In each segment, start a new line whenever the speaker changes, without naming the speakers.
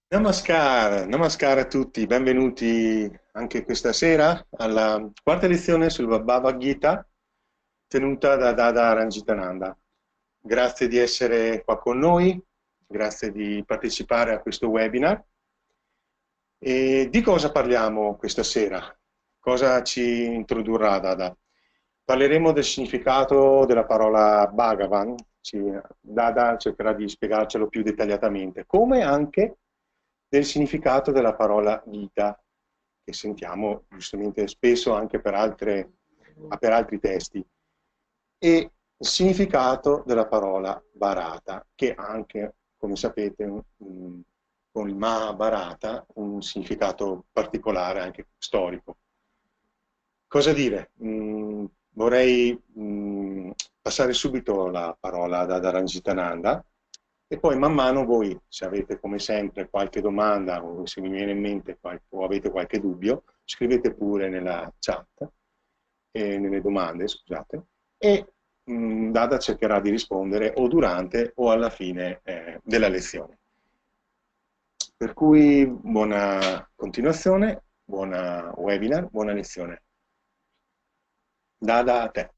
Namaskar, namaskar a tutti, benvenuti anche questa sera alla quarta lezione sul Bhagavad Gita tenuta da Dada Ranjitananda. Grazie di essere qua con noi, grazie di partecipare a questo webinar. E di cosa parliamo questa sera? Cosa ci introdurrà Dada? Parleremo del significato della parola Bhagavan, Dada cercherà di spiegarcelo più dettagliatamente, come anche del significato della parola Gita, che sentiamo giustamente spesso anche per altri testi, e il significato della parola Bharata, che ha anche, come sapete, con il Mahabharata un significato particolare, anche storico. Cosa dire? Vorrei passare subito la parola da Ranjitananda e poi man mano voi, se avete come sempre qualche domanda o se vi viene in mente o avete qualche dubbio, scrivete pure nella chat, nelle domande, scusate, e Dada cercherà di rispondere o durante o alla fine della lezione. Per cui buona continuazione, buona webinar, buona lezione. Dada a te.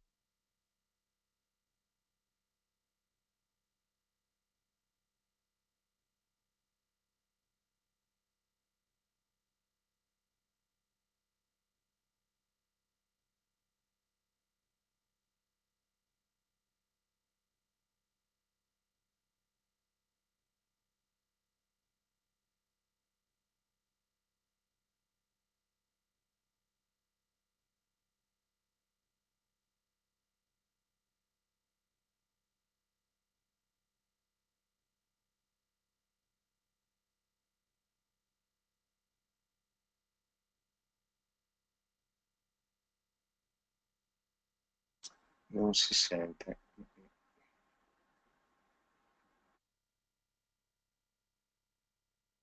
Non si sente.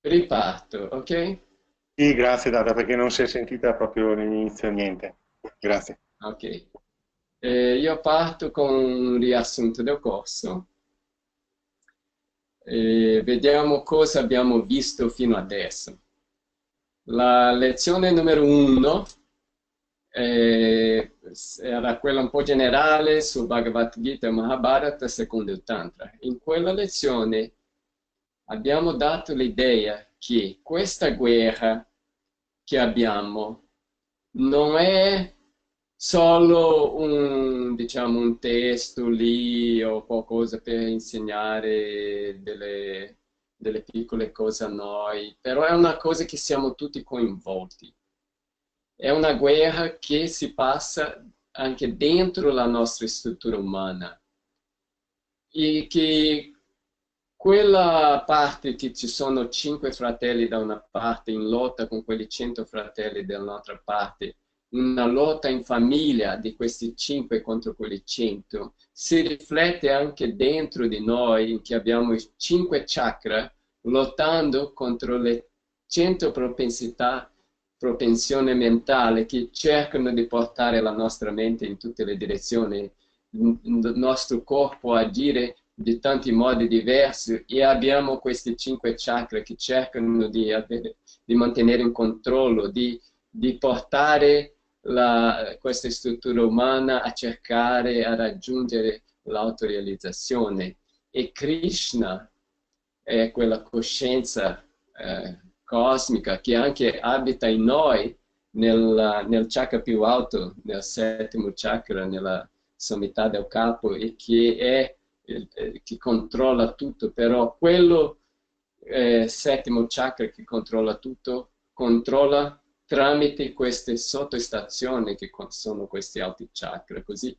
Riparto, ok?
Sì, grazie Dada, perché non si è sentita proprio all'inizio niente. Grazie.
Ok. Io parto con un riassunto del corso e vediamo cosa abbiamo visto fino adesso. La lezione numero 1 era quella un po' generale su Bhagavad Gita e Mahabharata secondo il Tantra. In quella lezione abbiamo dato l'idea che questa guerra che abbiamo non è solo diciamo, un testo lì o qualcosa per insegnare delle piccole cose a noi, però è una cosa che siamo tutti coinvolti. È una guerra che si passa anche dentro la nostra struttura umana e che quella parte che ci sono 5 fratelli da una parte in lotta con quelli 100 fratelli dall'altra parte, una lotta in famiglia di questi 5 contro quelli 100, si riflette anche dentro di noi che abbiamo i 5 chakra lottando contro le 100 propensioni mentali che cercano di portare la nostra mente in tutte le direzioni, il nostro corpo a agire di tanti modi diversi e abbiamo questi 5 chakra che cercano di mantenere in controllo, di portare questa struttura umana a cercare, a raggiungere l'autorealizzazione. E Krishna è quella coscienza cosmica che anche abita in noi nel chakra più alto, nel settimo chakra, nella sommità del capo e che controlla tutto, però quello settimo chakra che controlla tutto, controlla tramite queste sottostazioni che sono questi alti chakra. Così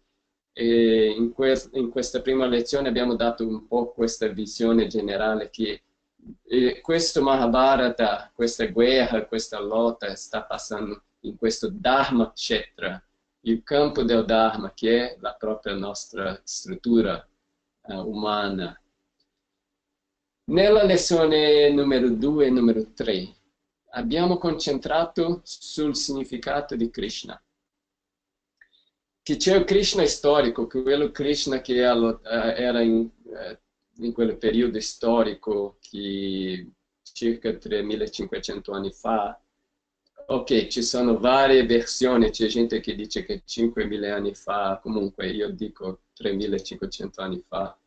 in questa prima lezione abbiamo dato un po' questa visione generale che questo Mahabharata, questa guerra, questa lotta sta passando in questo Dharma Kshetra, il campo del Dharma, che è la propria nostra struttura umana. Nella lezione numero 2 e numero 3 abbiamo concentrato sul significato di Krishna. Che c'è il Krishna storico, quello Krishna che era in quel periodo storico che circa 3500 anni fa. Ok, ci sono varie versioni, c'è gente che dice che 5000 anni fa, comunque io dico 3500 anni fa.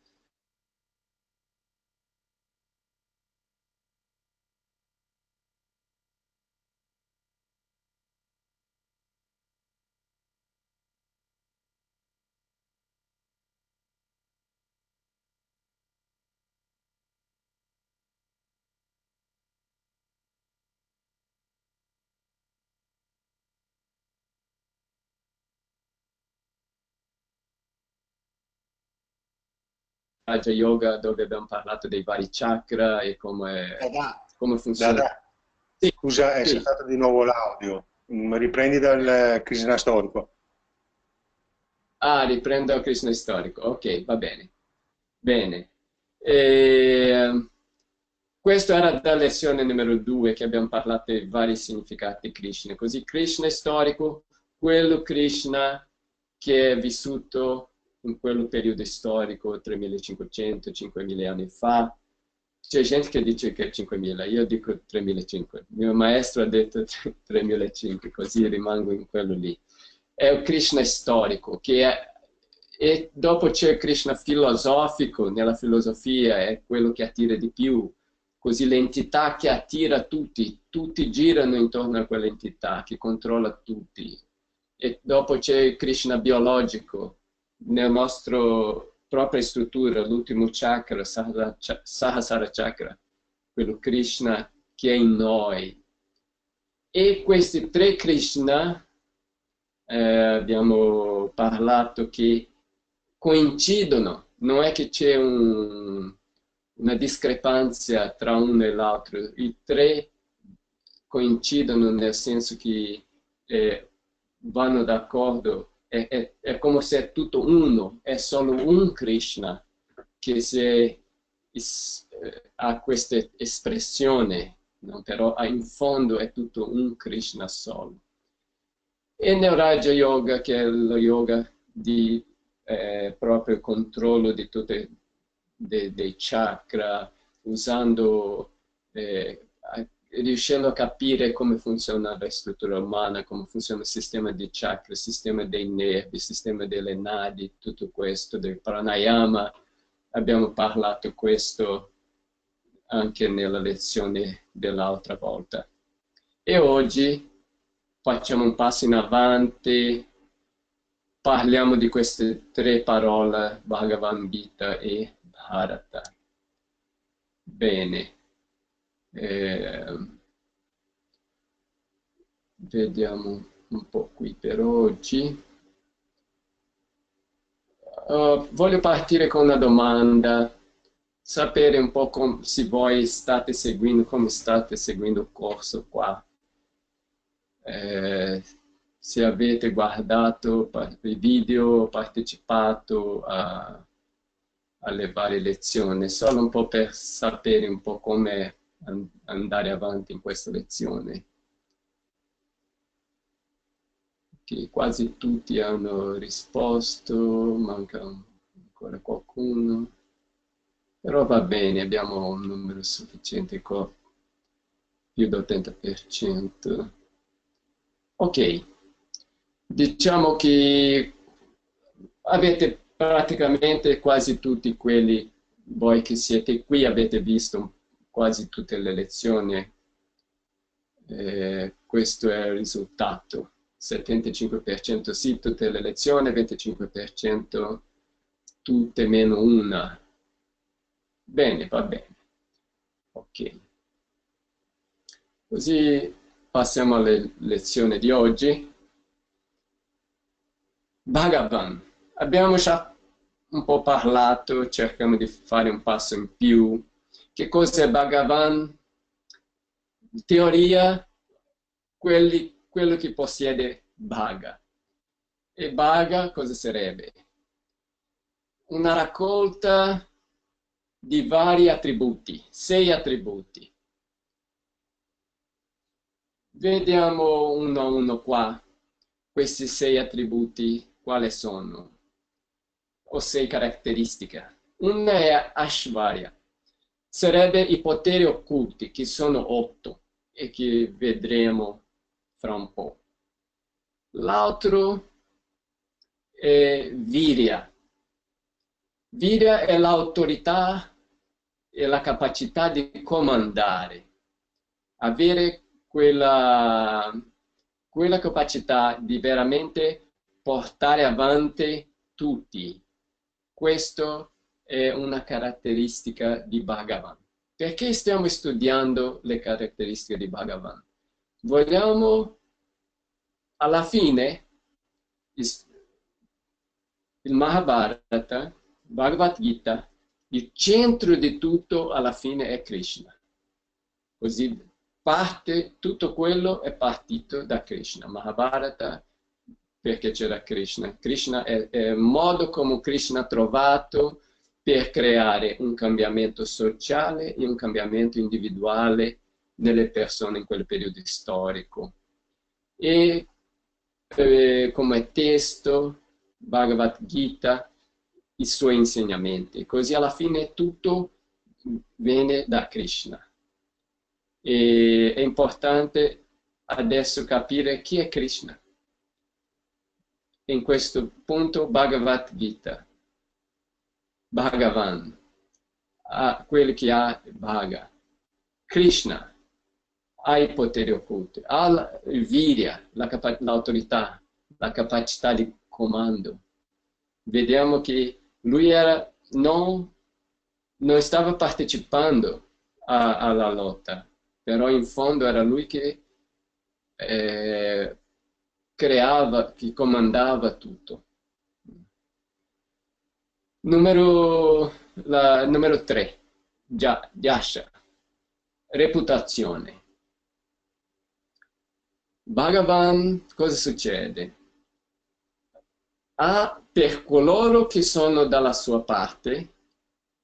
Raja Yoga dove abbiamo parlato dei vari chakra e
Dada,
come funziona.
Dada,
Sì,
scusa, è
sì.
saltato di nuovo l'audio. Riprendi dal Krishna storico.
Ah, riprendo il Krishna storico. Ok, va bene. Bene. E, questo era da lezione numero 2 che abbiamo parlato dei vari significati di Krishna. Così Krishna è storico, quello Krishna che è vissuto in quel periodo storico 3500-5000 anni fa. C'è gente che dice che è 5000, io dico 3500. Il mio maestro ha detto 3500, così rimango in quello lì. È il Krishna storico, e dopo c'è il Krishna filosofico, nella filosofia è quello che attira di più, così l'entità che attira tutti girano intorno a quell'entità che controlla tutti. E dopo c'è il Krishna biologico, nella nostra propria struttura, l'ultimo chakra, Sahasrara chakra, quello Krishna che è in noi. E questi tre Krishna abbiamo parlato che coincidono, non è che c'è una discrepanza tra uno e l'altro, i tre coincidono nel senso che vanno d'accordo, è come se è tutto uno, è solo un Krishna che ha questa espressione, no? Però in fondo è tutto un Krishna solo. E nel Raja Yoga, che è lo yoga di proprio controllo di tutti dei chakra, usando, riuscendo a capire come funziona la struttura umana, come funziona il sistema di chakra, il sistema dei nervi, il sistema delle nadi, tutto questo, del pranayama. Abbiamo parlato questo anche nella lezione dell'altra volta. E oggi facciamo un passo in avanti, parliamo di queste tre parole, Bhagavad Gita e Bharata. Bene. Eh, vediamo un po' qui per oggi. Voglio partire con una domanda, sapere un po' se voi state seguendo, come state seguendo il corso qua. Se avete guardato i video, partecipato alle varie lezioni, solo un po' per sapere un po' come andare avanti in questa lezione. Che quasi tutti hanno risposto, manca ancora qualcuno, però va bene, abbiamo un numero sufficiente, più dell'80%. Ok, diciamo che avete praticamente quasi tutti quelli, voi che siete qui avete visto quasi tutte le lezioni, questo è il risultato. 75% sì, tutte le lezioni, 25% tutte meno una. Bene, va bene. Ok. Così passiamo alle lezioni di oggi. Bhagavan. Abbiamo già un po' parlato, cerchiamo di fare un passo in più. Che cos'è Bhagavan? In teoria, quello che possiede Bhaga. E Bhaga cosa sarebbe? Una raccolta di vari attributi, 6 attributi. Vediamo uno a uno qua, questi 6 attributi, quali sono? O 6 caratteristiche. Una è Ashvarya. sarebbe i poteri occulti, che sono 8 e che vedremo fra un po'. L'altro è Virya. Virya è l'autorità e la capacità di comandare, avere quella capacità di veramente portare avanti tutti. Questo è una caratteristica di Bhagavan. Perché stiamo studiando le caratteristiche di Bhagavan? Vogliamo, alla fine, il Mahabharata, Bhagavad Gita, il centro di tutto alla fine è Krishna. Così tutto quello è partito da Krishna. Mahabharata, perché c'era Krishna. Krishna è il modo come Krishna ha trovato per creare un cambiamento sociale e un cambiamento individuale nelle persone in quel periodo storico. E come testo, Bhagavad Gita, i suoi insegnamenti. Così alla fine tutto viene da Krishna. E è importante adesso capire chi è Krishna. In questo punto Bhagavad Gita, Bhagavan, quelli che ha Bhaga, Krishna ha i poteri occulti, ha il Virya, l'autorità, la capacità di comando. Vediamo che lui non stava partecipando alla lotta, però in fondo era lui che creava, che comandava tutto. Numero 3, Yasha, reputazione. Bhagavan, cosa succede? Per coloro che sono dalla sua parte,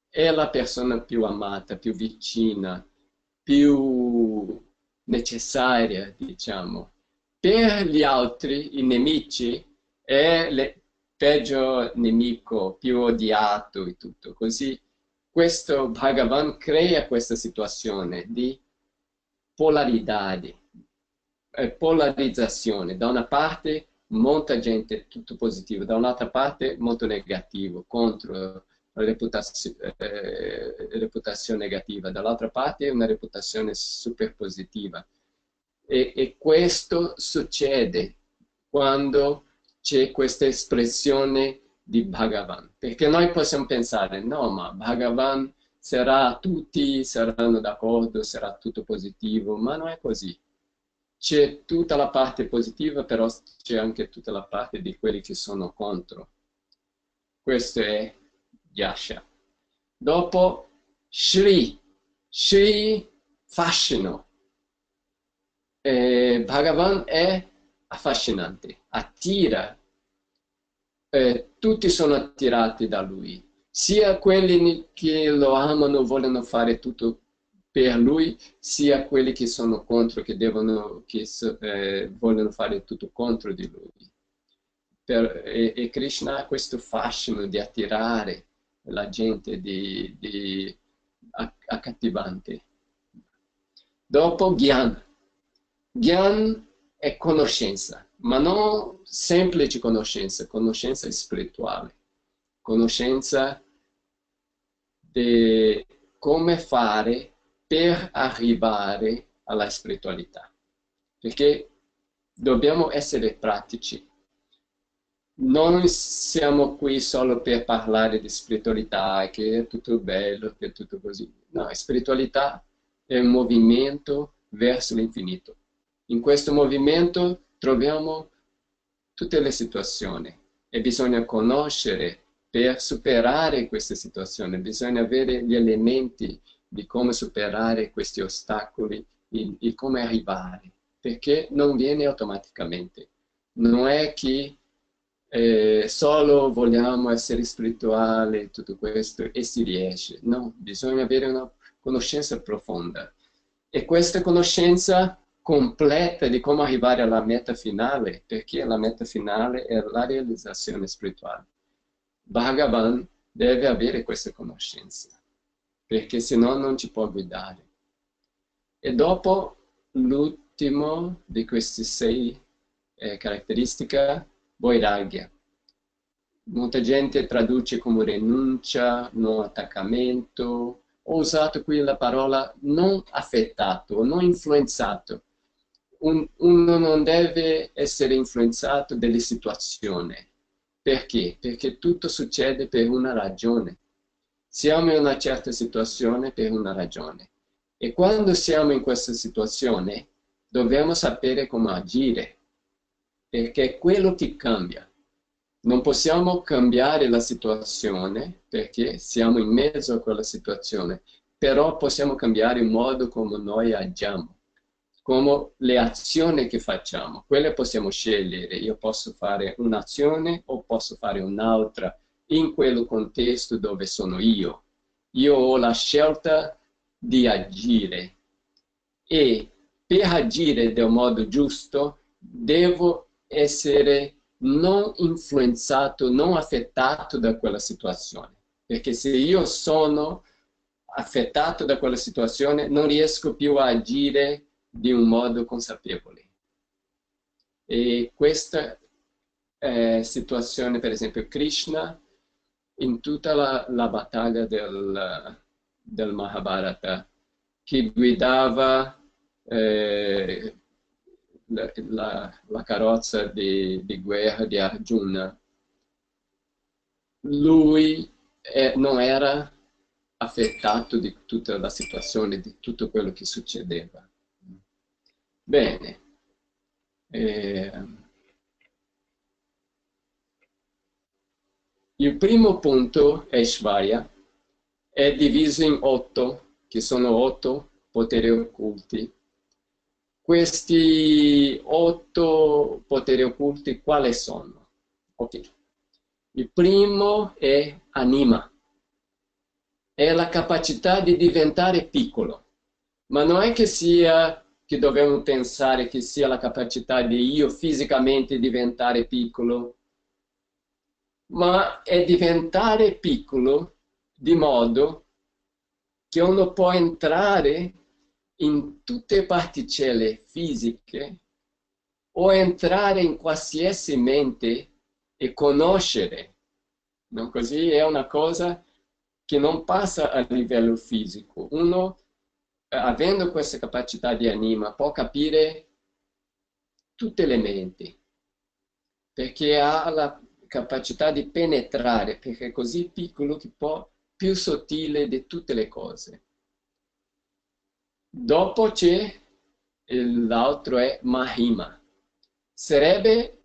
è la persona più amata, più vicina, più necessaria, diciamo. Per gli altri, i nemici, è il peggio nemico, più odiato e tutto. Così questo Bhagavan crea questa situazione di polarizzazione. Da una parte molta gente, tutto positivo, da un'altra parte molto negativo, contro la reputazione negativa, dall'altra parte una reputazione super positiva. E questo succede quando c'è questa espressione di Bhagavan, perché noi possiamo pensare, no, ma Bhagavan tutti saranno d'accordo, sarà tutto positivo, ma non è così. C'è tutta la parte positiva, però c'è anche tutta la parte di quelli che sono contro. Questo è Yasha. Dopo Shri, fascino. Bhagavan è affascinante, attira. Tutti sono attirati da lui, sia quelli che lo amano, vogliono fare tutto per lui, sia quelli che sono contro, che vogliono fare tutto contro di lui. E Krishna ha questo fascino di attirare la gente, accattivante. Dopo Gyan. Gyan è conoscenza, ma non semplice conoscenza spirituale, conoscenza di come fare per arrivare alla spiritualità, perché dobbiamo essere pratici. Non siamo qui solo per parlare di spiritualità, che è tutto bello, che è tutto così. No, spiritualità è un movimento verso l'infinito. In questo movimento troviamo tutte le situazioni e bisogna conoscere per superare queste situazioni, bisogna avere gli elementi di come superare questi ostacoli e come arrivare, perché non viene automaticamente. Non è che solo vogliamo essere spirituali e tutto questo e si riesce. No, bisogna avere una conoscenza profonda. E questa conoscenza completa di come arrivare alla meta finale, perché la meta finale è la realizzazione spirituale. Bhagavan deve avere questa conoscenza. perché sennò non ci può guidare. E dopo l'ultimo di queste 6 caratteristiche, Vairagya. Molta gente traduce come rinuncia, non attaccamento. Ho usato qui la parola non affettato, non influenzato. Uno non deve essere influenzato dalle situazioni. Perché? Perché tutto succede per una ragione. Siamo in una certa situazione per una ragione. E quando siamo in questa situazione, dobbiamo sapere come agire, perché è quello che cambia. Non possiamo cambiare la situazione, perché siamo in mezzo a quella situazione, però possiamo cambiare il modo come noi agiamo, come le azioni che facciamo. Quelle possiamo scegliere. Io posso fare un'azione o posso fare un'altra in quel contesto dove sono io. Io ho la scelta di agire e per agire del modo giusto devo essere non influenzato, non affettato da quella situazione. Perché se io sono affettato da quella situazione non riesco più a agire di un modo consapevole. E questa situazione, per esempio, Krishna, in tutta la battaglia del Mahabharata, che guidava la carrozza di guerra di Arjuna, lui non era affettato di tutta la situazione, di tutto quello che succedeva. Bene. Il primo punto, Aishvarya, è diviso in 8, che sono 8 poteri occulti. Questi 8 poteri occulti quali sono? Ok. Il primo è anima. È la capacità di diventare piccolo. Ma non è che sia che dobbiamo pensare che sia la capacità di io fisicamente diventare piccolo, ma è diventare piccolo di modo che uno può entrare in tutte le particelle fisiche o entrare in qualsiasi mente e conoscere. No? Così è una cosa che non passa a livello fisico. Uno, avendo questa capacità di anima, può capire tutte le menti, perché ha la capacità di penetrare, perché è così piccolo che può più sottile di tutte le cose. Dopo c'è l'altro è Mahima. Sarebbe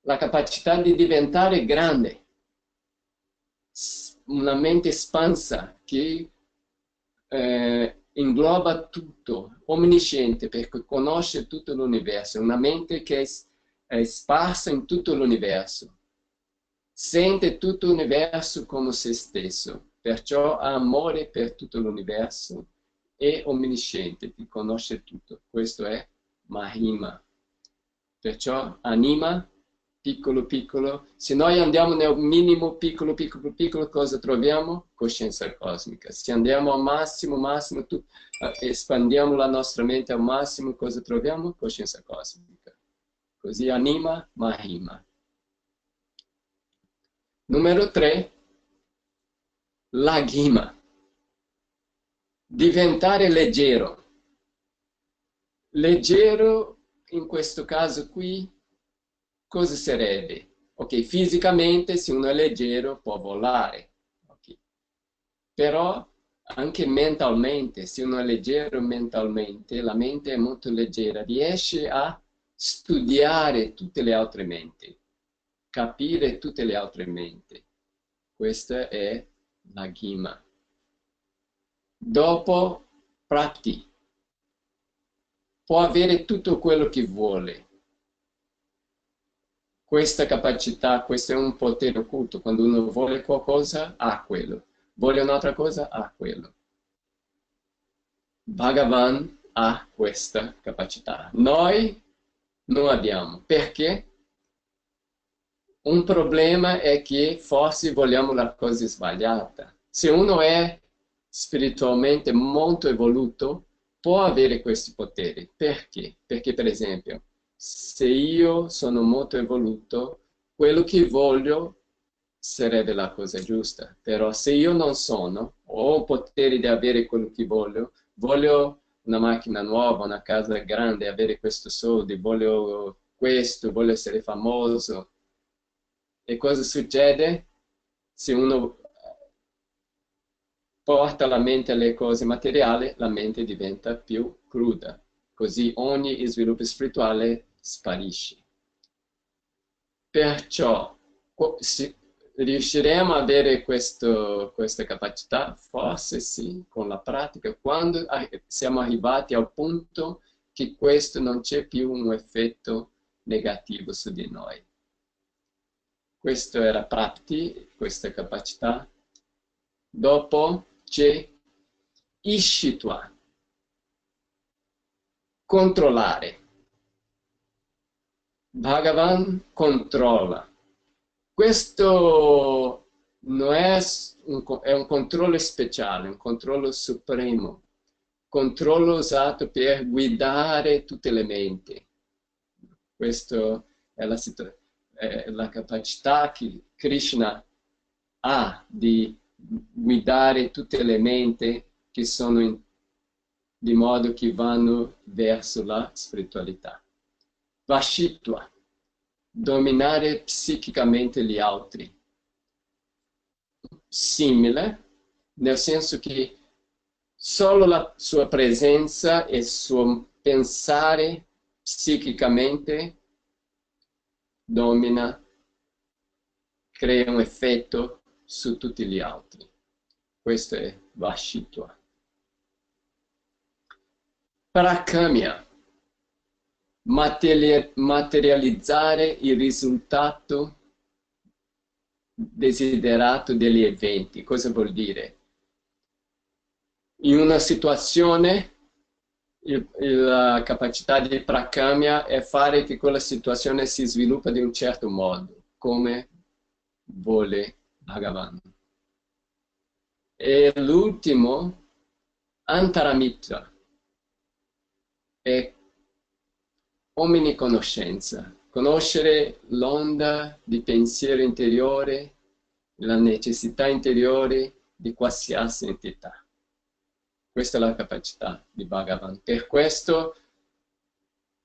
la capacità di diventare grande, una mente espansa che ingloba tutto, omnisciente, perché conosce tutto l'universo, una mente che è sparsa in tutto l'universo, sente tutto l'universo come se stesso, perciò ha amore per tutto l'universo, è omnisciente, che conosce tutto. Questo è Mahima. Perciò anima, piccolo piccolo. Se noi andiamo nel minimo piccolo piccolo piccolo, cosa troviamo? Coscienza cosmica. Se andiamo al massimo massimo, espandiamo la nostra mente al massimo, cosa troviamo? Coscienza cosmica. Così anima, Mahima. Numero 3, Laghima. Diventare leggero. Leggero, in questo caso qui, cosa sarebbe? Ok, fisicamente se uno è leggero può volare, okay. Però anche mentalmente, se uno è leggero mentalmente, la mente è molto leggera, riesce a studiare tutte le altre menti, capire tutte le altre menti. Questa è la Ghima. Dopo, Prapti. Può avere tutto quello che vuole. Questa capacità, questo è un potere occulto. Quando uno vuole qualcosa, ha quello. Vuole un'altra cosa, ha quello. Bhagavan ha questa capacità. Noi non abbiamo. Perché? Un problema è che forse vogliamo la cosa sbagliata. Se uno è spiritualmente molto evoluto può avere questi poteri. Perché? Perché, per esempio, se io sono molto evoluto, quello che voglio sarebbe la cosa giusta. Però se io non sono, ho il potere di avere quello che voglio una macchina nuova, una casa grande, avere questi soldi, voglio questo, voglio essere famoso. E cosa succede? Se uno porta la mente alle cose materiali, la mente diventa più cruda. Così ogni sviluppo spirituale sparisce. Perciò riusciremo ad avere questa capacità? Forse sì, con la pratica, quando siamo arrivati al punto che questo non c'è più un effetto negativo su di noi. Questo era Prapti, questa capacità. Dopo c'è Ishitwa, controllare. Bhagavan controlla. Questo non è un controllo speciale, un controllo supremo, controllo usato per guidare tutte le menti. Questa è la capacità che Krishna ha di guidare tutte le menti che sono di modo che vanno verso la spiritualità. Vashitva, dominare psichicamente gli altri. Simile, nel senso che solo la sua presenza e il suo pensare psichicamente domina, crea un effetto su tutti gli altri. Questo è Vashitva. Prakamya, materializzare il risultato desiderato degli eventi. Cosa vuol dire? In una situazione, la capacità di Prakamya è fare che quella situazione si sviluppa di un certo modo, come vuole Bhagavan. E l'ultimo, Antaramitra, è omniconoscenza, conoscere l'onda di pensiero interiore, la necessità interiore di qualsiasi entità. Questa è la capacità di Bhagavan. Per questo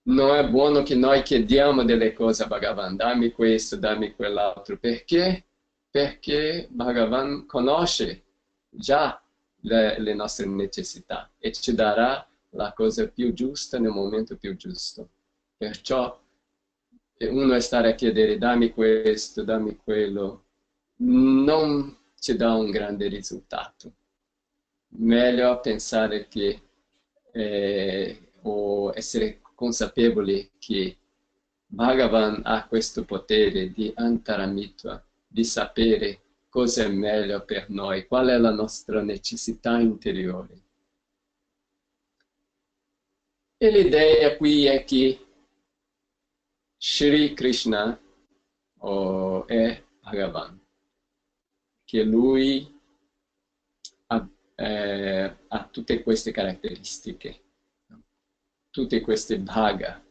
non è buono che noi chiediamo delle cose a Bhagavan, dammi questo, dammi quell'altro. Perché? Perché Bhagavan conosce già le nostre necessità e ci darà la cosa più giusta nel momento più giusto. Perciò uno è stare a chiedere dammi questo, dammi quello, non ci dà un grande risultato. Meglio pensare che o essere consapevoli che Bhagavan ha questo potere di Antaramitra, di sapere cosa è meglio per noi, qual è la nostra necessità interiore. E l'idea qui è che Shri Krishna è Bhagavan, che lui ha tutte queste caratteristiche, tutte queste bhaga.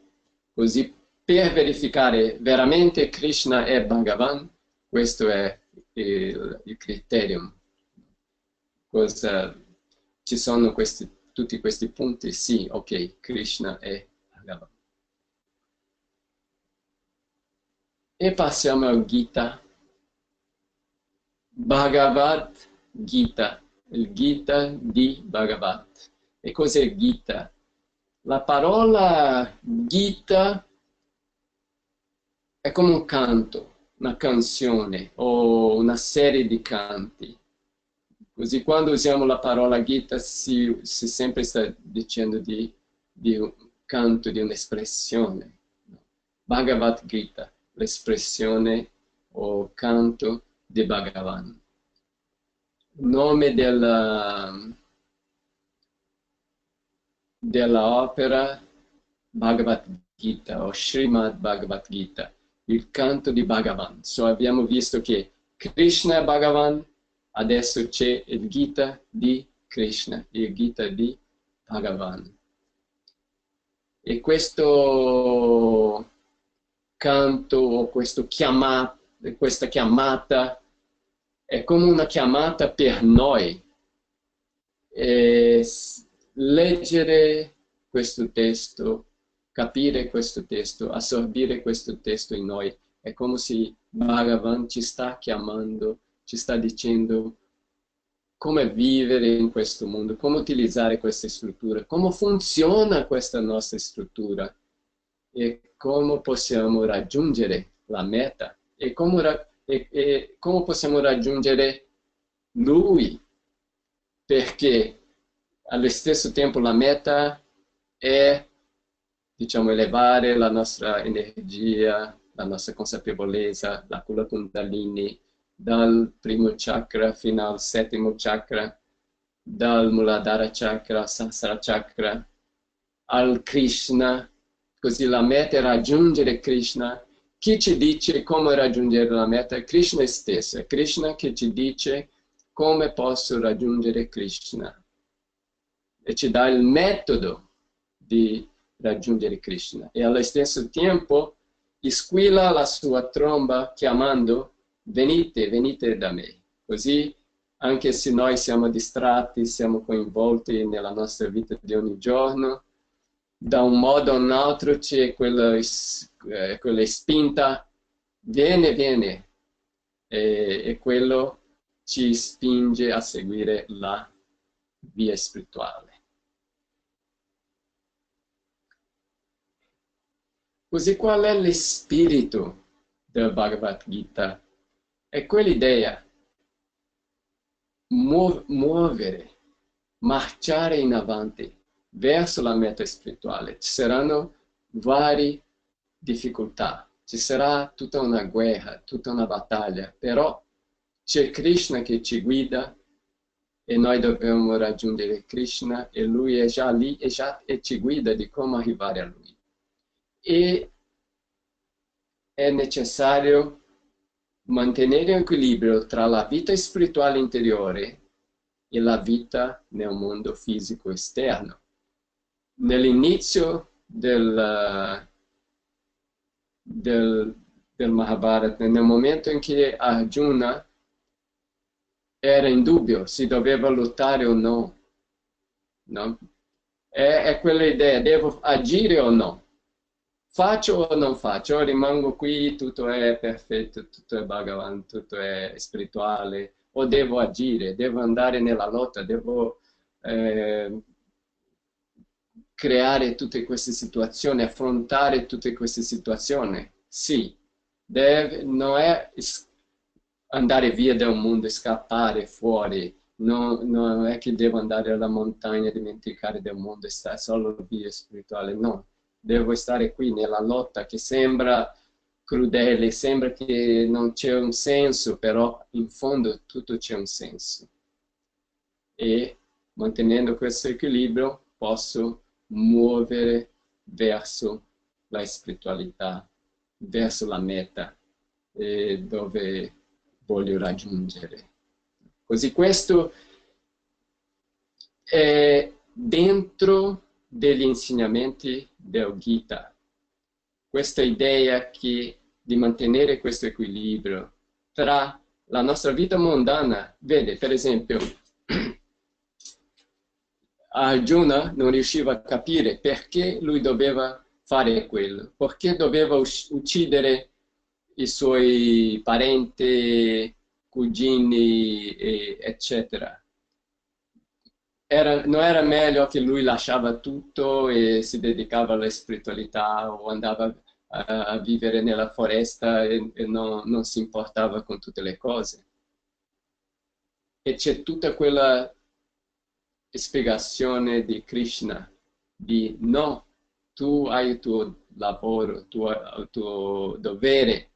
Così per verificare veramente Krishna è Bhagavan, questo è il criterium. Ci sono tutti questi punti? Sì, ok, Krishna è Bhagavan. E passiamo al Gita. Bhagavad Gita, il Gita di Bhagavad. E cos'è Gita? La parola Gita è come un canto, una canzone o una serie di canti. Così quando usiamo la parola Gita si sempre sta dicendo di un canto, di un'espressione. Bhagavad Gita, l'espressione o canto di Bhagavan. Il nome della opera Bhagavad Gita o Srimad Bhagavad Gita, il canto di Bhagavan. So abbiamo visto che Krishna è Bhagavan, adesso c'è il Gita di Krishna, il Gita di Bhagavan. E questo canto, o questa chiamata, è come una chiamata per noi. E leggere questo testo, capire questo testo, assorbire questo testo in noi, è come se Bhagavan ci sta chiamando, ci sta dicendo come vivere in questo mondo, come utilizzare queste strutture, come funziona questa nostra struttura e come possiamo raggiungere la meta e come possiamo raggiungere Lui, perché allo stesso tempo la meta è, diciamo, elevare la nostra energia, la nostra consapevolezza, la Kula Kundalini, dal primo chakra fino al settimo chakra, dal Muladhara chakra al Sahasrara chakra, al Krishna. Così la meta è raggiungere Krishna. Chi ci dice come raggiungere la meta? Krishna stesso. È Krishna che ci dice come posso raggiungere Krishna. E ci dà il metodo di raggiungere Krishna. E allo stesso tempo squilla la sua tromba chiamando: venite, venite da me. Così, anche se noi siamo distratti, siamo coinvolti nella nostra vita di ogni giorno, da un modo o un altro c'è quella spinta: viene, viene. E quello ci spinge a seguire la via spirituale. Così qual è lo spirito del Bhagavad Gita? È quell'idea: muovere, marciare in avanti verso la meta spirituale. Ci saranno varie difficoltà, ci sarà tutta una guerra, tutta una battaglia, però c'è Krishna che ci guida e noi dobbiamo raggiungere Krishna e Lui è già lì e ci guida di come arrivare a Lui. E è necessario mantenere un equilibrio tra la vita spirituale interiore e la vita nel mondo fisico esterno. Nell'inizio del Mahabharata, nel momento in cui Arjuna era in dubbio se doveva lottare o no, no? È quella idea: devo agire o no? Faccio o non faccio? Rimango qui, tutto è perfetto, tutto è Bhagavan, tutto è spirituale, o devo agire, devo andare nella lotta, devo creare tutte queste situazioni, affrontare tutte queste situazioni? Sì, non è andare via da un mondo, scappare fuori, non è che devo andare alla montagna, dimenticare del mondo e stare solo via spirituale, no. Devo stare qui nella lotta che sembra crudele, sembra che non c'è un senso, però in fondo tutto c'è un senso. E mantenendo questo equilibrio posso muovere verso la spiritualità, verso la meta dove voglio raggiungere. Così questo è dentro degli insegnamenti del Gita. Questa idea di mantenere questo equilibrio tra la nostra vita mondana. Vede, per esempio, Arjuna non riusciva a capire perché lui doveva fare quello, perché doveva uccidere i suoi parenti, cugini, eccetera. Non era meglio che lui lasciava tutto e si dedicava alla spiritualità o andava a vivere nella foresta e non si importava con tutte le cose? E c'è tutta quella spiegazione di Krishna di no, tu hai il tuo lavoro, il tuo dovere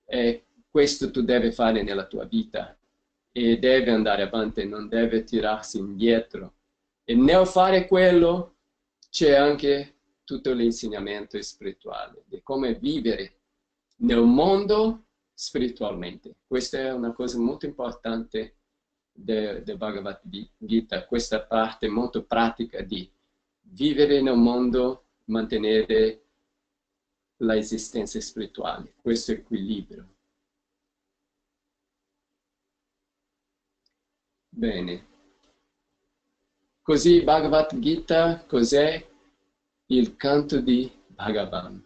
e questo tu devi fare nella tua vita e deve andare avanti, non deve tirarsi indietro. E nel fare quello c'è anche tutto l'insegnamento spirituale di come vivere nel mondo spiritualmente. Questa è una cosa molto importante del Bhagavad Gita, questa parte molto pratica di vivere nel mondo, mantenere l'esistenza spirituale, questo equilibrio. Bene. Così Bhagavad Gita, cos'è? Il canto di Bhagavan,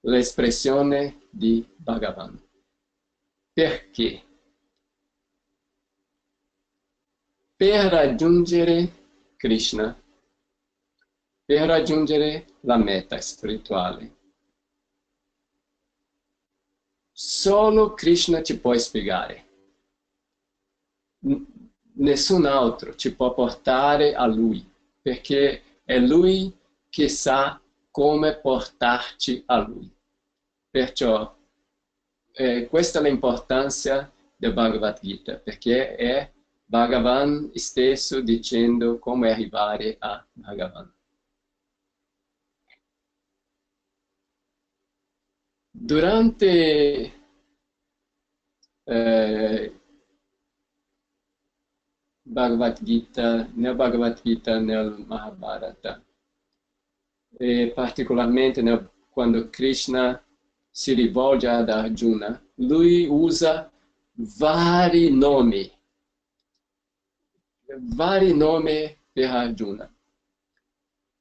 l'espressione di Bhagavan. Perché? Per raggiungere Krishna, per raggiungere la meta spirituale, solo Krishna ci può spiegare. Nessun altro ci può portare a Lui, perché è Lui che sa come portarci a Lui. Perciò questa è l'importanza del Bhagavad Gita, perché è Bhagavan stesso dicendo come arrivare a Bhagavan. Durante Bhagavad Gita, nel Mahabharata, e particolarmente quando Krishna si rivolge ad Arjuna, lui usa vari nomi per Arjuna.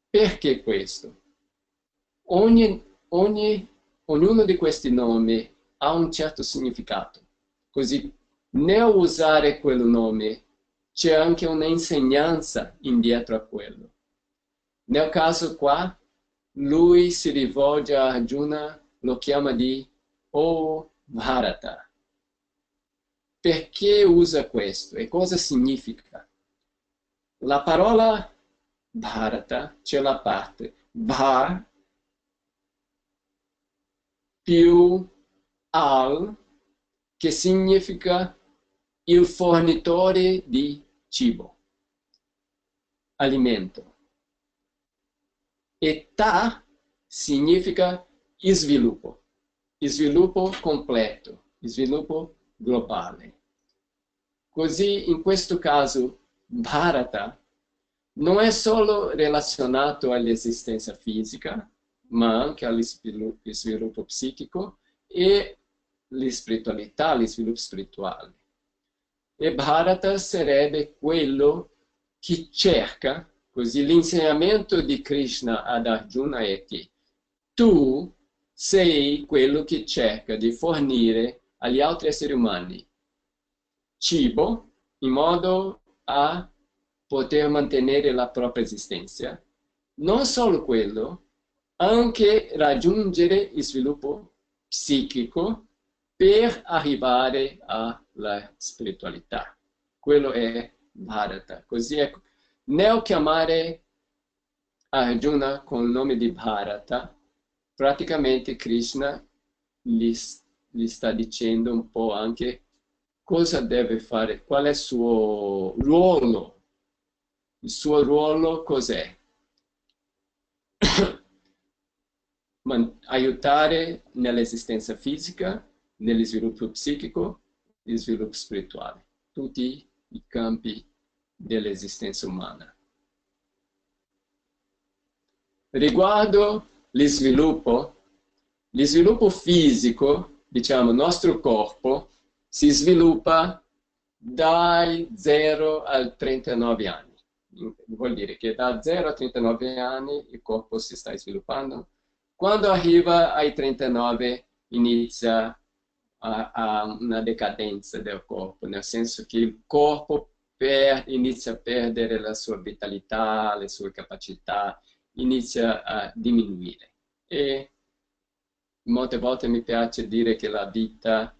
Perché questo? Ognuno di questi nomi ha un certo significato. Così, nel usare quel nome, c'è anche un'insegnanza indietro a quello. Nel caso qua, lui si rivolge a Arjuna, lo chiama di O Bharata. Perché usa questo e cosa significa? La parola Bharata, c'è la parte Bhar più Al, che significa il fornitore di cibo, alimento. E Ta significa sviluppo completo, sviluppo globale. Così in questo caso Bharata non è solo relazionato all'esistenza fisica, ma anche allo sviluppo psichico e la spiritualità, lo sviluppo spirituale. E Bharata sarebbe quello che cerca, così l'insegnamento di Krishna ad Arjuna è che tu sei quello che cerca di fornire agli altri esseri umani cibo in modo a poter mantenere la propria esistenza. Non solo quello, anche raggiungere il sviluppo psichico per arrivare alla spiritualità. Quello è Bharata. Così è, nel chiamare Arjuna con il nome di Bharata, praticamente Krishna gli sta dicendo un po' anche cosa deve fare, qual è il suo ruolo. Il suo ruolo cos'è? Aiutare nell'esistenza fisica, nello sviluppo psichico e sviluppo spirituale. Tutti i campi dell'esistenza umana. Riguardo lo sviluppo fisico, diciamo, il nostro corpo si sviluppa dai 0 ai 39 anni. Vuol dire che da 0 a 39 anni il corpo si sta sviluppando. Quando arriva ai 39 inizia a una decadenza del corpo, nel senso che il corpo inizia a perdere la sua vitalità, le sue capacità, inizia a diminuire. E molte volte mi piace dire che la vita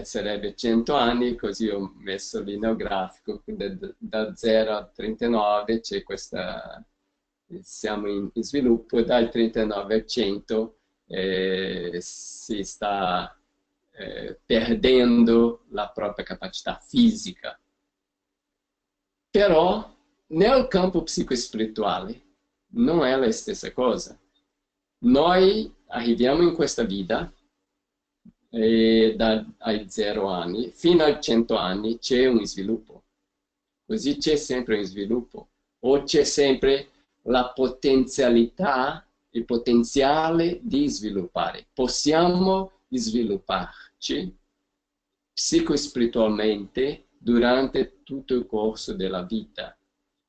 sarebbe 100 anni, così ho messo lì nel grafico, da 0 a 39 c'è questa, siamo in sviluppo, dal 39 al 100 si sta perdendo la propria capacità fisica. Però nel campo psico-spirituale non è la stessa cosa. Noi arriviamo in questa vita ai 0 anni, fino ai 100 anni c'è un sviluppo. Così c'è sempre un sviluppo. O c'è sempre la potenzialità, il potenziale di sviluppare. Possiamo svilupparci psicospiritualmente durante tutto il corso della vita.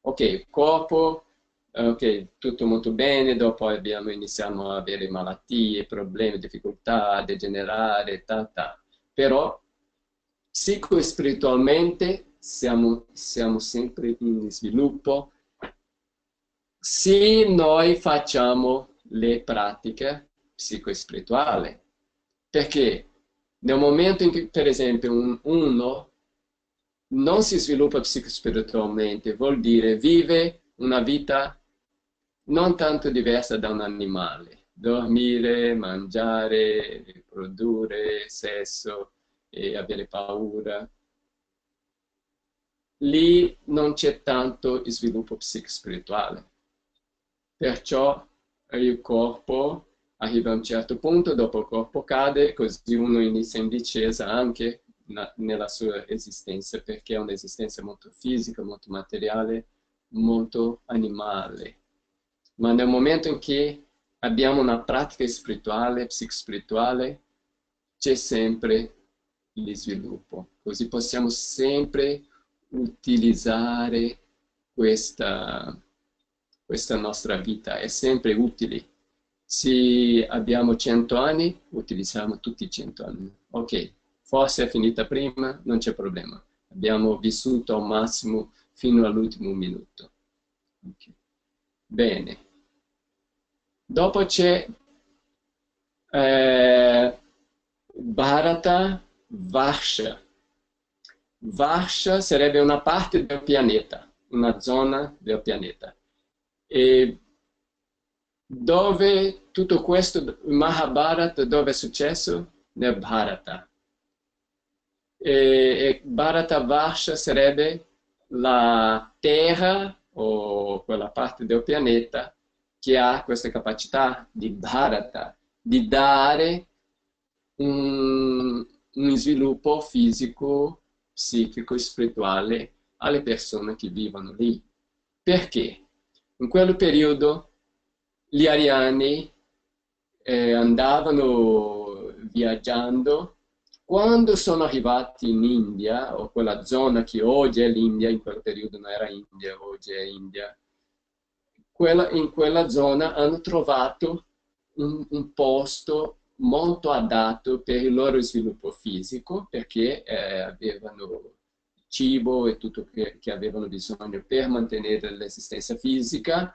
Ok, corpo, ok, tutto molto bene, dopo iniziamo a avere malattie, problemi, difficoltà, a degenerare, però psicospiritualmente siamo sempre in sviluppo se noi facciamo le pratiche psicospirituali. Perché nel momento in cui, per esempio, uno non si sviluppa psicospiritualmente, vuol dire vive una vita non tanto diversa da un animale. Dormire, mangiare, riprodurre, sesso e avere paura. Lì non c'è tanto sviluppo psicospirituale. Perciò il corpo arriva a un certo punto, dopo il corpo cade, così uno inizia in discesa anche nella sua esistenza, perché è un'esistenza molto fisica, molto materiale, molto animale. Ma nel momento in cui abbiamo una pratica spirituale, psicospirituale, c'è sempre il sviluppo. Così possiamo sempre utilizzare questa nostra vita, è sempre utile. Se abbiamo 100 anni, utilizziamo tutti i 100 anni. Ok, forse è finita prima, non c'è problema. Abbiamo vissuto al massimo fino all'ultimo minuto. Okay. Bene. Dopo c'è Bharata Varsha. Varsha sarebbe una parte del pianeta, una zona del pianeta. E dove tutto questo, il Mahabharata, dove è successo? Nel Bharata. E Bharata Varsha sarebbe la Terra o quella parte del pianeta che ha questa capacità di Bharata, di dare un sviluppo fisico, psichico e spirituale alle persone che vivono lì. Perché? In quel periodo gli ariani andavano viaggiando. Quando sono arrivati in India, o quella zona che oggi è l'India, in quel periodo non era India, oggi è India, in quella zona hanno trovato un posto molto adatto per il loro sviluppo fisico, perché avevano cibo e tutto che avevano bisogno per mantenere l'esistenza fisica,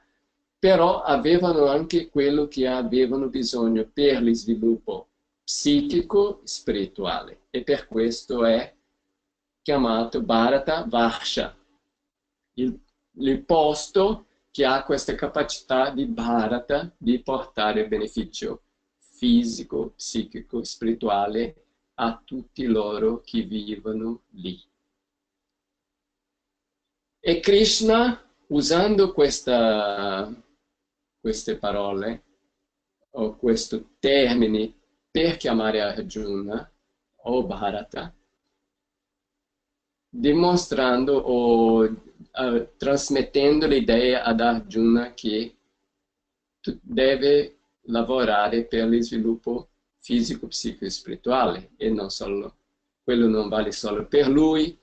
però avevano anche quello che avevano bisogno per lo sviluppo psichico e spirituale, e per questo è chiamato Bharata Varsha, il posto che ha questa capacità di Bharata di portare beneficio fisico, psichico, spirituale a tutti loro che vivono lì. E Krishna, usando queste parole, o questo termine per chiamare Arjuna, o Bharata, dimostrando o trasmettendo l'idea ad Arjuna che deve lavorare per lo sviluppo fisico, psichico e spirituale, e non solo, quello non vale solo per lui,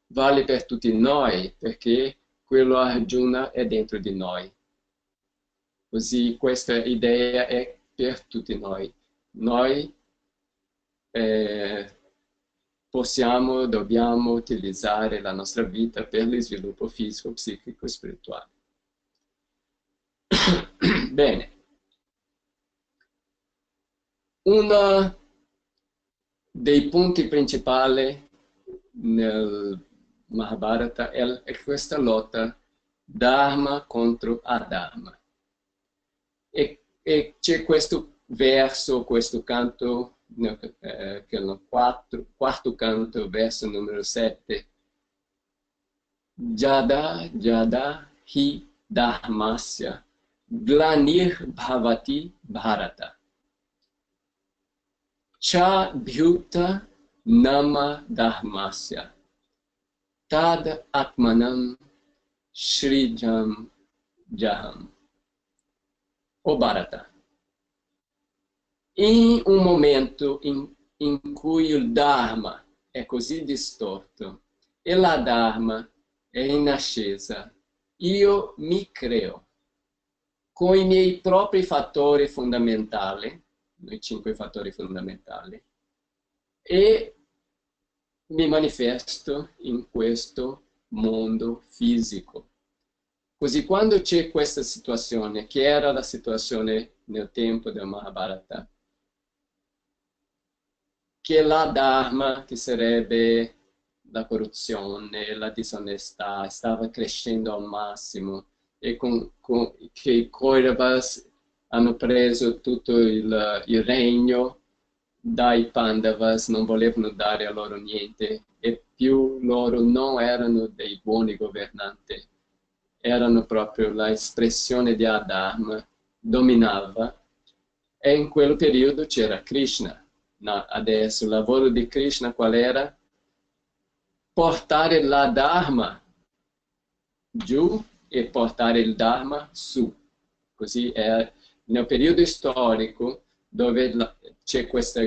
vale per tutti noi, perché quello Arjuna è dentro di noi. Così questa idea è per tutti noi. Noi dobbiamo utilizzare la nostra vita per lo sviluppo fisico, psichico e spirituale. Bene. Uno dei punti principali nel Mahabharata è questa lotta Dharma contro Adharma. E c'è questo verso, questo canto, che è il quarto canto, verso numero 7. Jada Jada hi dharmasya glanir bhavati bharata. Cha bhuta nama dharmasya tad atmanam shrijam jaham. O Bharata. Em um momento em cui o Dharma é così distorto e la Dharma è in ascesa, io mi creo con i miei propri fattori fondamentali, i 5 fattori fondamentali, e mi manifesto in questo mondo fisico. Così quando c'è questa situazione, che era la situazione nel tempo del Mahabharata, che la Dharma, che sarebbe la corruzione, la disonestà, stava crescendo al massimo e che i Kauravas hanno preso tutto il regno dai Pandavas, non volevano dare a loro niente e più loro non erano dei buoni governanti, erano proprio l'espressione di Adharma, dominava, e in quel periodo c'era Krishna. Adesso il lavoro di Krishna qual era? Portare la Dharma giù e portare il Dharma su. Così è nel periodo storico dove c'è questa,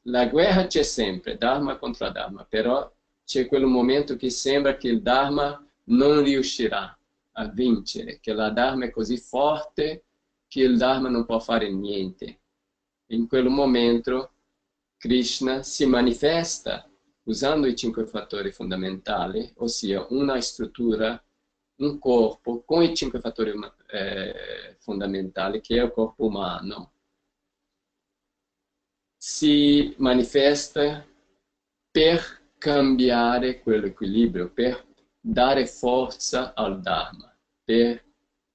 la guerra c'è sempre, Dharma contro Dharma, però c'è quel momento che sembra che il Dharma non riuscirà a vincere, che la Dharma è così forte che il Dharma non può fare niente. In quel momento Krishna si manifesta usando i 5 fattori fondamentali, ossia una struttura, un corpo con i 5 fattori fondamentali, che è il corpo umano. Si manifesta per cambiare quell'equilibrio, per dare forza al Dharma, per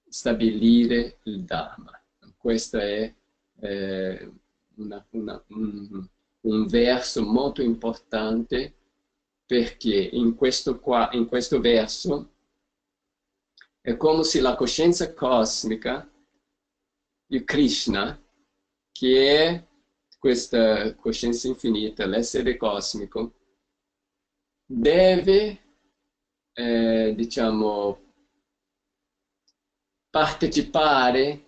stabilire il Dharma. Questo è un verso molto importante, perché in questo verso è come se la coscienza cosmica, il Krishna, che è questa coscienza infinita, l'essere cosmico, deve, diciamo, partecipare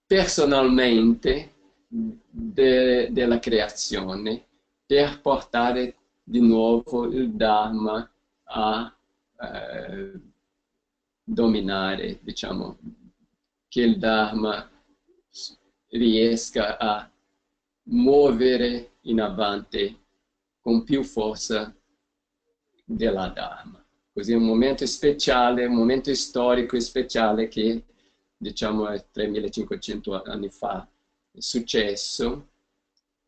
personalmente della creazione per portare di nuovo il Dharma a dominare, diciamo, che il Dharma riesca a muovere in avanti con più forza della Dharma. Così è un momento speciale, un momento storico speciale che, diciamo, è 3500 anni fa è successo,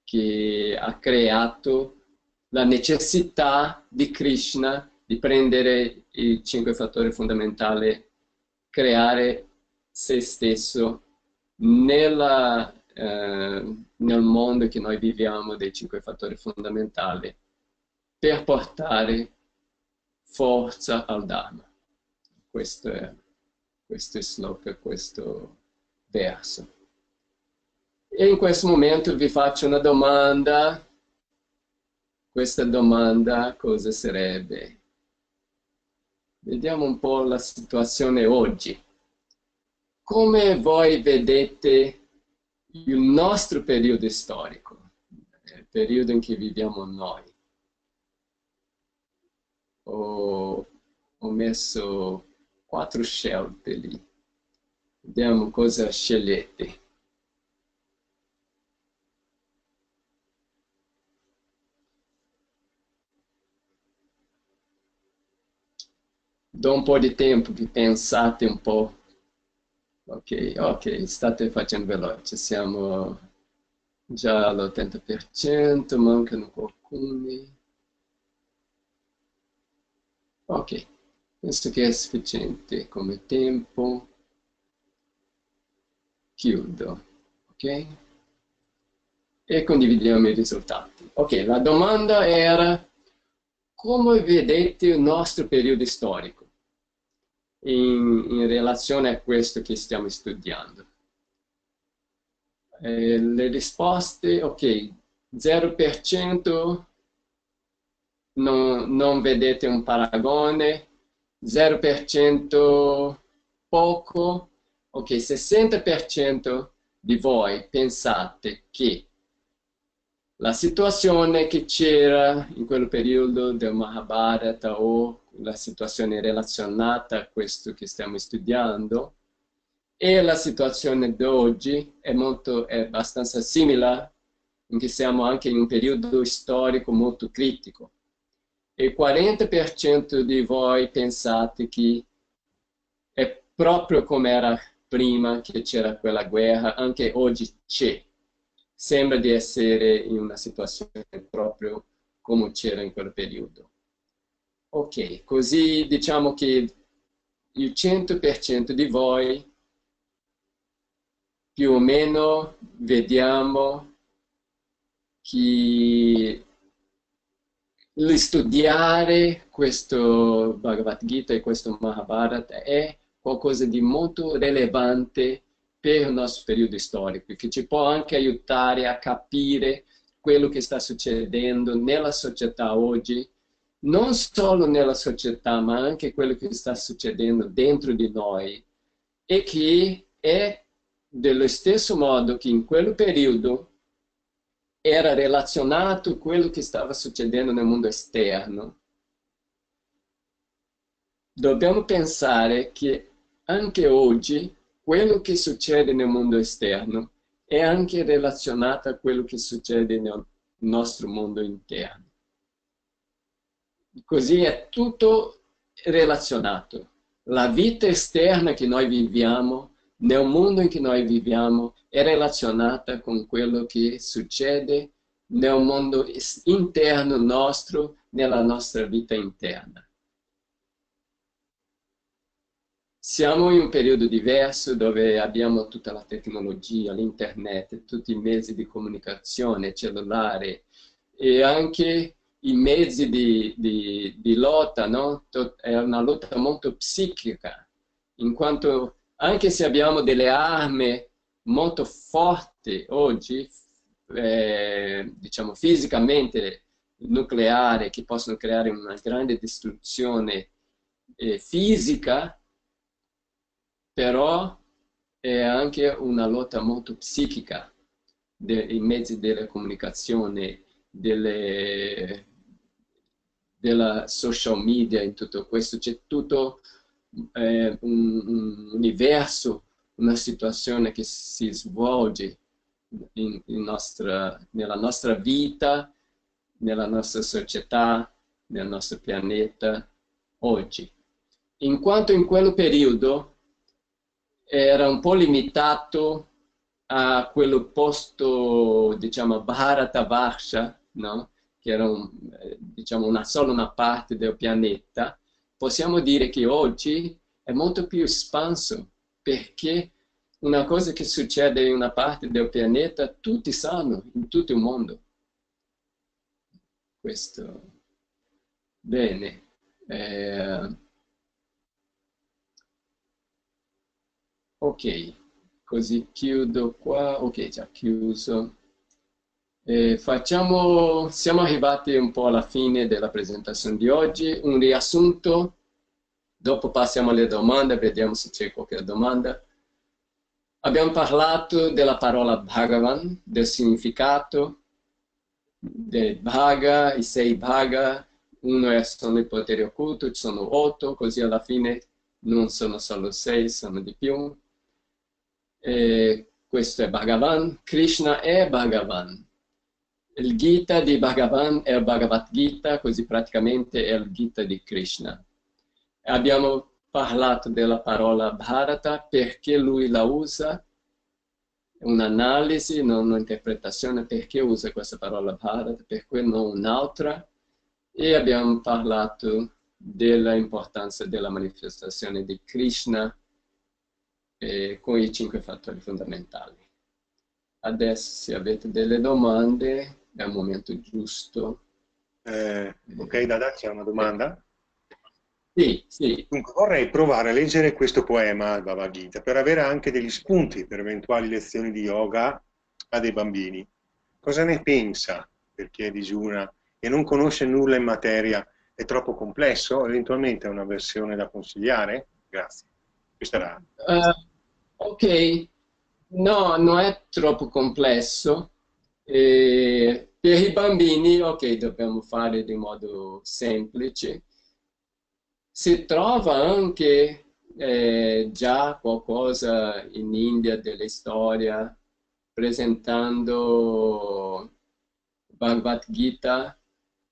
che ha creato la necessità di Krishna di prendere i 5 fattori fondamentali, creare se stesso nel mondo che noi viviamo dei 5 fattori fondamentali, per portare forza al Dharma. Questo è sloka, questo verso. E in questo momento vi faccio una domanda. Questa domanda cosa sarebbe? Vediamo un po' la situazione oggi. Come voi vedete il nostro periodo storico, il periodo in cui viviamo noi? Ho messo 4 scelte lì. Vediamo cosa scegliete. Do un po' di tempo, vi pensate un po'. Ok, state facendo veloce, siamo già all'80%, mancano alcuni. Ok, penso che è sufficiente come tempo. Chiudo, ok? E condividiamo i risultati. Ok, la domanda era: come vedete il nostro periodo storico in relazione a questo che stiamo studiando? Le risposte, ok, 0% non vedete un paragone, 0% poco, ok, 60% di voi pensate che la situazione che c'era in quel periodo del Mahabharata o la situazione relazionata a questo che stiamo studiando e la situazione di oggi è abbastanza simile, in che siamo anche in un periodo storico molto critico. E il 40% di voi pensate che è proprio come era prima che c'era quella guerra, anche oggi c'è. Sembra di essere in una situazione proprio come c'era in quel periodo. Ok, così diciamo che il 100% di voi più o meno vediamo che studiare questo Bhagavad Gita e questo Mahabharata è qualcosa di molto rilevante per il nostro periodo storico, che ci può anche aiutare a capire quello che sta succedendo nella società oggi, non solo nella società, ma anche quello che sta succedendo dentro di noi, e che è dello stesso modo che in quel periodo era relazionato a quello che stava succedendo nel mondo esterno. Dobbiamo pensare che anche oggi quello che succede nel mondo esterno è anche relazionato a quello che succede nel nostro mondo interno. Così è tutto relazionato. La vita esterna che noi viviamo, nel mondo in cui noi viviamo, è relazionata con quello che succede nel mondo interno nostro, nella nostra vita interna. Siamo in un periodo diverso dove abbiamo tutta la tecnologia, l'internet, tutti i mezzi di comunicazione, cellulare e anche i mezzi di lotta, no? È una lotta molto psichica, in quanto anche se abbiamo delle armi molto forti oggi, diciamo fisicamente nucleari, che possono creare una grande distruzione fisica, però è anche una lotta molto psichica dei mezzi della comunicazione, della social media, in tutto questo. C'è tutto un universo, una situazione che si svolge nella nostra vita, nella nostra società, nel nostro pianeta oggi. In quanto in quel periodo era un po' limitato a quel posto, diciamo, Bharatavarsha, no? Che era diciamo, solo una parte del pianeta, possiamo dire che oggi è molto più espanso, perché una cosa che succede in una parte del pianeta, tutti sanno, in tutto il mondo. Questo. Bene. Ok, così chiudo qua. Ok, già chiuso. Siamo arrivati un po' alla fine della presentazione di oggi. Un riassunto, dopo passiamo alle domande, vediamo se c'è qualche domanda. Abbiamo parlato della parola Bhagavan, del significato, del Bhaga, i 6 Bhaga, sono i poteri occulti, ci sono 8, così alla fine non sono solo 6, sono di più. Questo è Bhagavan, Krishna è Bhagavan. Il Gita di Bhagavan è il Bhagavad Gita, così praticamente è il Gita di Krishna. Abbiamo parlato della parola Bharata perché lui la usa, un'analisi, non un'interpretazione, perché usa questa parola Bharata, perché non un'altra, e abbiamo parlato dell'importanza della manifestazione di Krishna con i 5 fattori fondamentali. Adesso, se avete delle domande, è il momento giusto.
Ok, Dada, c'è una domanda?
Sì, sì.
Dunque, vorrei provare a leggere questo poema, il Bhagavad Gita, per avere anche degli spunti per eventuali lezioni di yoga a dei bambini. cosa ne pensa per chi è digiuna e non conosce nulla in materia? È troppo complesso? Eventualmente è una versione da consigliare? Grazie. Questa era...
Ok, no, non è troppo complesso. Per i bambini, ok, dobbiamo fare di modo semplice. Si trova anche già qualcosa in India delle storie presentando Bhagavad Gita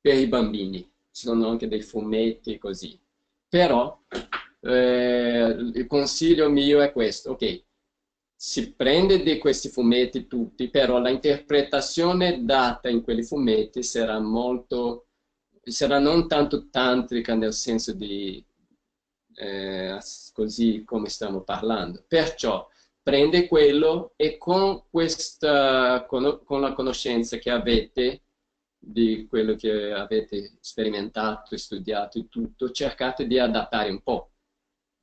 per i bambini. Ci sono anche dei fumetti così. Però il consiglio mio è questo, ok, si prende di questi fumetti tutti, però la interpretazione data in quei fumetti sarà sarà non tanto tantrica nel senso di così come stiamo parlando. Perciò prende quello e con con la conoscenza che avete di quello che avete sperimentato e studiato e tutto, cercate di adattare un po',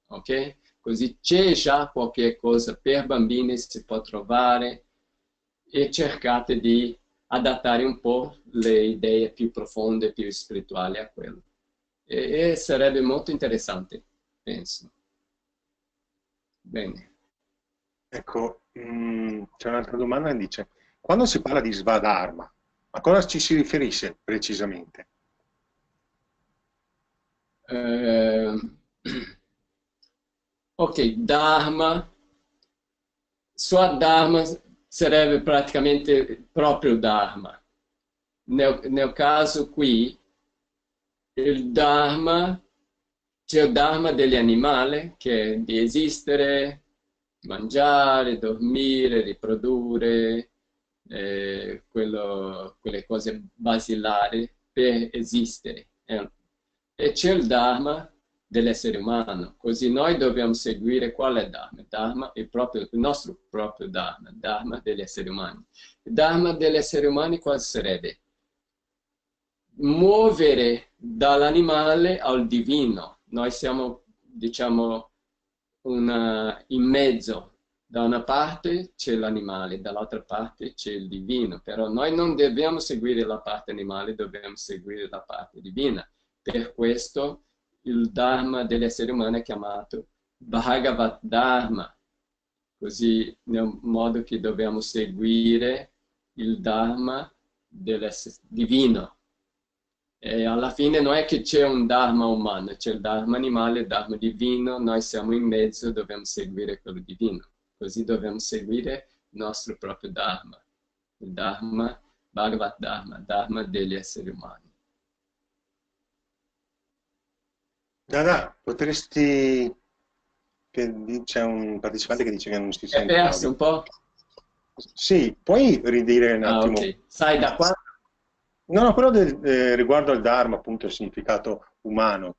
ok? Così c'è già qualche cosa per bambini, si può trovare e cercate di adattare un po' le idee più profonde, più spirituali a quello. E sarebbe molto interessante, penso. Bene.
Ecco, c'è un'altra domanda che dice, quando si parla di Svadharma, a cosa ci si riferisce precisamente?
Eh, ok, Dharma. Swadharma sarebbe praticamente proprio Dharma. Nel caso qui, il Dharma, c'è il Dharma degli animali, che è di esistere, mangiare, dormire, riprodurre, quelle cose basilari per esistere. E c'è il Dharma dell'essere umano, così noi dobbiamo seguire qual è il Dharma? Il Dharma è proprio il nostro proprio Dharma, il Dharma degli esseri umani. Il Dharma degli esseri umani quale sarebbe? Muovere dall'animale al divino. Noi siamo, diciamo, in mezzo. Da una parte c'è l'animale, dall'altra parte c'è il divino, però noi non dobbiamo seguire la parte animale, dobbiamo seguire la parte divina. Per questo il Dharma degli esseri umani è chiamato Bhagavad Dharma, così nel modo che dobbiamo seguire il Dharma divino. E alla fine non è che c'è un Dharma umano, c'è il Dharma animale, il Dharma divino, noi siamo in mezzo, dobbiamo seguire quello divino. Così dobbiamo seguire il nostro proprio Dharma, il Dharma, Bhagavad Dharma, Dharma degli esseri umani.
Dada, potresti... C'è un partecipante che dice che non si
È
sente
perso
l'audio.
un po'?
Sì, puoi ridire un
Ah,
attimo?
ok. Sai da quando?
No, no, quello riguardo al Dharma, appunto, il significato umano.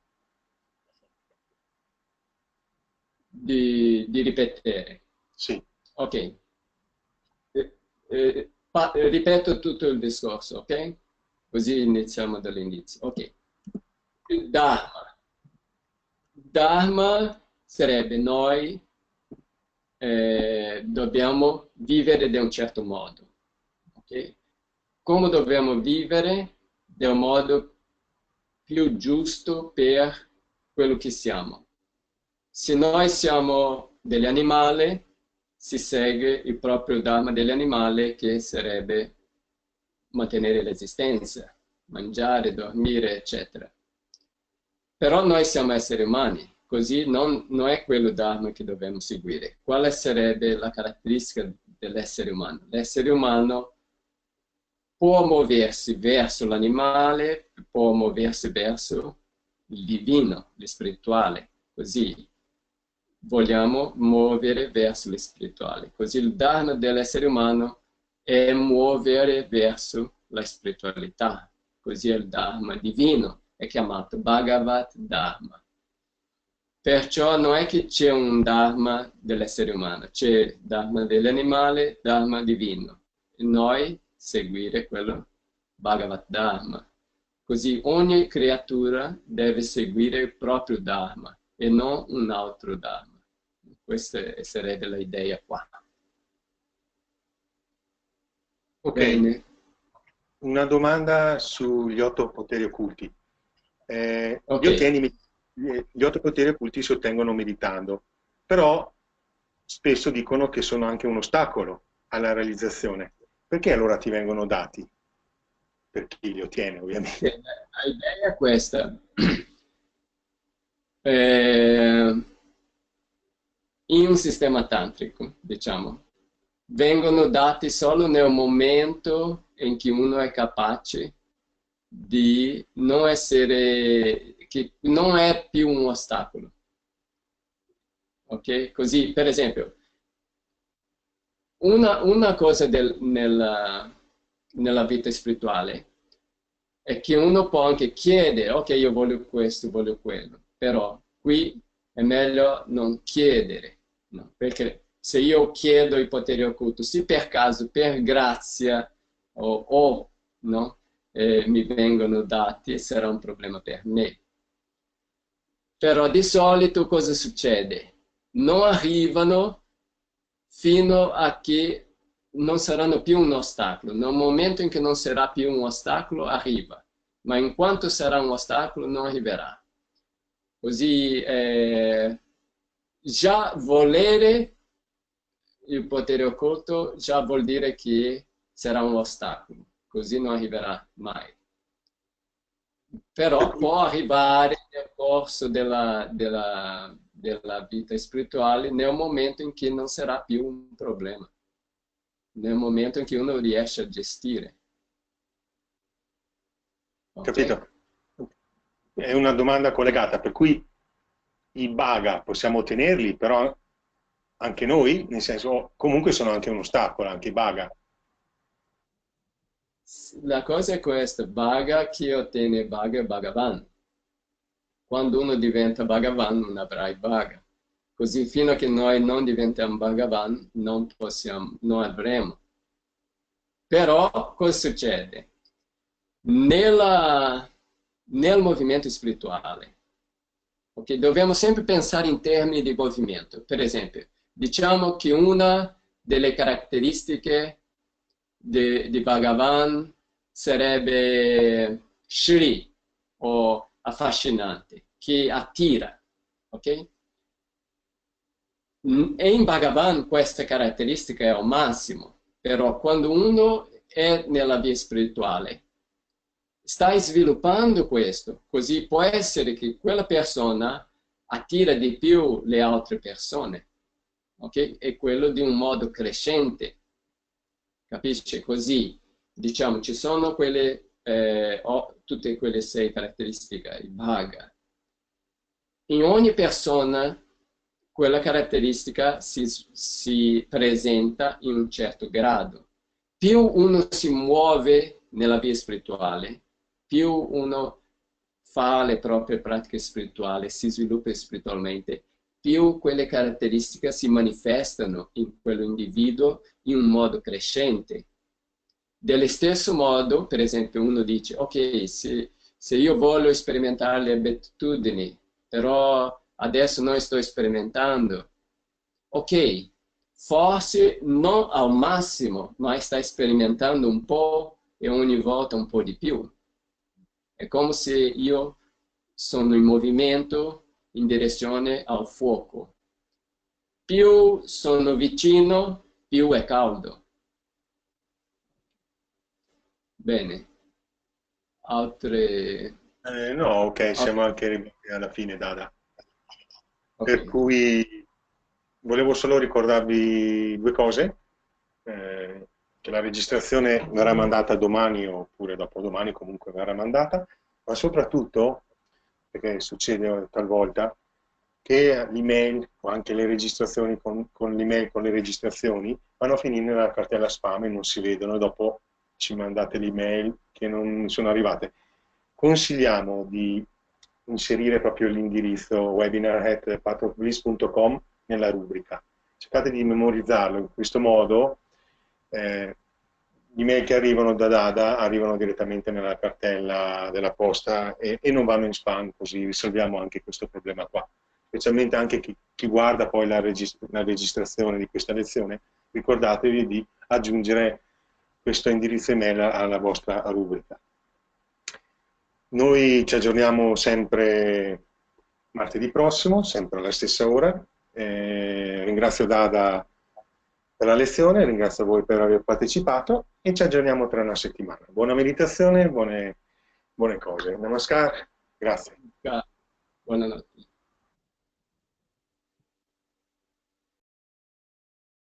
Di ripetere.
Sì.
Ok. Ripeto tutto il discorso, ok? Così iniziamo dall'inizio. Ok. Il Dharma. Dharma sarebbe noi dobbiamo vivere di un certo modo. Okay? Come dobbiamo vivere? Del modo più giusto per quello che siamo. Se noi siamo degli animali, si segue il proprio Dharma degli animali, che sarebbe mantenere l'esistenza, mangiare, dormire, eccetera. Però noi siamo esseri umani, così non è quello Dharma che dobbiamo seguire. Quale sarebbe la caratteristica dell'essere umano? L'essere umano può muoversi verso l'animale, può muoversi verso il divino, lo spirituale. Così vogliamo muovere verso lo spirituale. Così il Dharma dell'essere umano è muovere verso la spiritualità. Così è il Dharma divino, è chiamato Bhagavad Dharma. Perciò non è che c'è un Dharma dell'essere umano, c'è Dharma dell'animale, Dharma divino. E noi seguire quello Bhagavad Dharma. Così ogni creatura deve seguire il proprio Dharma e non un altro Dharma. Questa sarebbe l'idea qua.
Ok,
Bene.
una domanda sugli 8 poteri occulti.
Ok,
Gli 8 poteri occulti si ottengono meditando, però spesso dicono che sono anche un ostacolo alla realizzazione. Perché allora ti vengono dati? Per chi li ottiene, ovviamente.
l'idea è questa. Eh, in un sistema tantrico, diciamo, vengono dati solo nel momento in cui uno è capace di non essere, che non è più un ostacolo. Ok? Così, per esempio, una cosa nella vita spirituale è che uno può anche chiedere, ok, io voglio questo, voglio quello, però qui è meglio non chiedere, no? Perché se io chiedo i poteri occulti, se per caso, per grazia no, mi vengono dati, sarà un problema per me. Però di solito cosa succede? Non arrivano fino a che non saranno più un ostacolo. Nel momento in cui non sarà più un ostacolo, arriva. Ma in quanto sarà un ostacolo, non arriverà. Così già volere il potere occulto già vuol dire che sarà un ostacolo. Così non arriverà mai.
Per
Però
cui,
può arrivare nel corso della vita spirituale nel momento in cui non sarà più un problema, nel momento in cui uno riesce a gestire. Ok?
capito? È una domanda collegata, per cui i bhaga possiamo ottenerli, però anche noi, nel senso, comunque sono anche un ostacolo, anche i bhaga.
La cosa è questa, Bhaga, chi ottiene Bhaga è Bhagavan. Quando uno diventa Bhagavan non avrà i Bhaga. Così fino a che noi non diventiamo Bhagavan non possiamo, non avremo. Però cosa succede? Nella, nel movimento spirituale, ok? Dobbiamo sempre pensare in termini di movimento. Per esempio, diciamo che una delle caratteristiche di Bhagavan sarebbe Shri o affascinante, che attira, ok? E in Bhagavan questa caratteristica è al massimo, però quando uno è nella via spirituale, stai sviluppando questo, così può essere che quella persona attira di più le altre persone, ok? E quello di un modo crescente, capisci? Così, diciamo, ci sono tutte quelle 6 caratteristiche, il bhaga. In ogni persona quella caratteristica si presenta in un certo grado. Più uno si muove nella via spirituale, più uno fa le proprie pratiche spirituali, si sviluppa spiritualmente, più quelle caratteristiche si manifestano in quell'individuo in un modo crescente. Dello stesso modo, per esempio, uno dice, ok, se io voglio sperimentare le abitudini, però adesso non sto sperimentando, ok, forse non al massimo, ma stai sperimentando un po' e ogni volta un po' di più. È come se io sono in movimento in direzione al fuoco. Più sono vicino, più è caldo. Bene, altre...
No, ok, siamo
altre...
anche arrivati alla fine, Dada.
Ok,
Per cui volevo solo ricordarvi 2 cose. Che la registrazione verrà mandata domani oppure dopodomani, comunque verrà mandata, ma soprattutto, perché succede talvolta, che l'email o anche le registrazioni con l'email, con le registrazioni, vanno a finire nella cartella spam e non si vedono e dopo ci mandate l'email che non sono arrivate. Consigliamo di inserire proprio l'indirizzo webinar@pathofbliss.com nella rubrica. Cercate di memorizzarlo in questo modo. Gli email che arrivano da Dada arrivano direttamente nella cartella della posta e non vanno in spam, così risolviamo anche questo problema qua. Specialmente anche chi guarda poi la registrazione di questa lezione, ricordatevi di aggiungere questo indirizzo email alla vostra rubrica. Noi ci aggiorniamo sempre martedì prossimo, sempre alla stessa ora. Ringrazio Dada per la lezione, ringrazio voi per aver partecipato e ci aggiorniamo tra una settimana. Buona meditazione, buone cose. Namaskar, grazie.
Buonanotte.